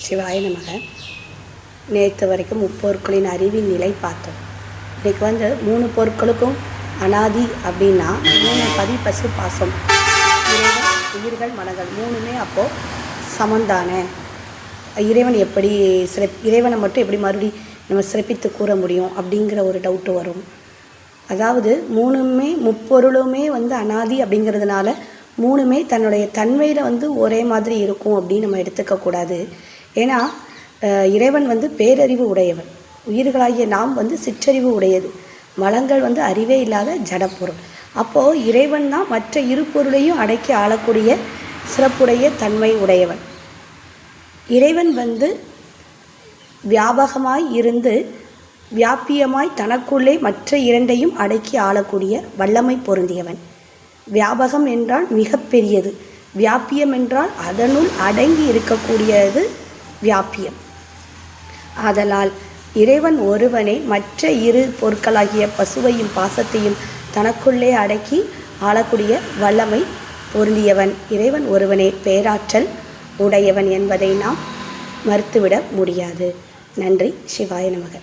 சிவாய நமக. நேற்று வரைக்கும் முப்பொருட்களின் அறிவின் நிலை பார்த்தோம். இன்றைக்கி 3 பொருட்களுக்கும் அனாதி அப்படின்னா 3 பதி பசு பாசம் இறைவன் உயிர்கள் மனங்கள் 3மே அப்போது சமந்தானே. இறைவன் எப்படி இறைவனை மட்டும் எப்படி மறுபடி நம்ம சிறப்பித்து கூற முடியும் அப்படிங்கிற ஒரு டவுட்டு வரும். அதாவது 3மே முப்பொருளுமே அனாதி அப்படிங்கிறதுனால 3மே தன்னுடைய தன்மையில் ஒரே மாதிரி இருக்கும் அப்படின்னு நம்ம எடுத்துக்கக்கூடாது. ஏன்னா இறைவன் பேரறிவு உடையவன், உயிர்களாகிய நாம் சிற்றறிவு உடையது, மலங்கள் அறிவே இல்லாத ஜடப்பொருள். அப்போது இறைவன் தான் மற்ற இரு பொருளையும் அடக்கி ஆளக்கூடிய சிறப்புடைய தன்மை உடையவன். இறைவன் வியாபகமாய் இருந்து வியாபியமாய் தனக்குள்ளே மற்ற இரண்டையும் அடக்கி ஆளக்கூடிய வல்லமை பொருந்தியவன். வியாபகம் என்றால் மிகப்பெரியது, வியாபியம் என்றால் அதனுள் அடங்கி இருக்கக்கூடியது வியாபியம். ஆதலால் இறைவன் ஒருவனே மற்ற இரு பொருட்களாகிய பசுவையும் பாசத்தையும் தனக்குள்ளே அடக்கி ஆளக்கூடிய வல்லமை பொருந்தியவன். இறைவன் ஒருவனே பேராற்றல் உடையவன் என்பதை நாம் மறுத்துவிட முடியாது. நன்றி. சிவாய நமக.